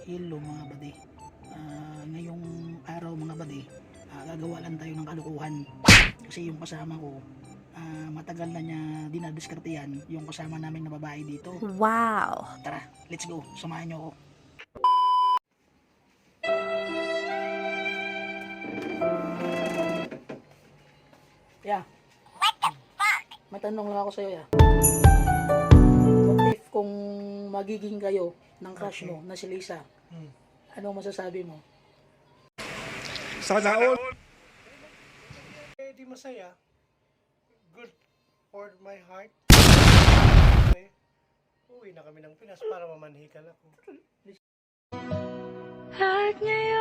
Hello mga bade. Ngayong araw mga bade, gagawa lang tayo ng kalukuhan. Kasi yung kasama ko, matagal na niya dinadiskartehan yung kasama naming na babae dito. Wow! Tara, let's go. Samahan niyo ako. Yeah. May tanong lang ako sa'yo, ya. What if kung magiging kayo ng crush mo na si Lisa, ano masasabi mo? Sana all. Eh, di masaya. Good for my heart. Okay. Uwi na kami ng Pinas para mamanhikan ako. At ngayon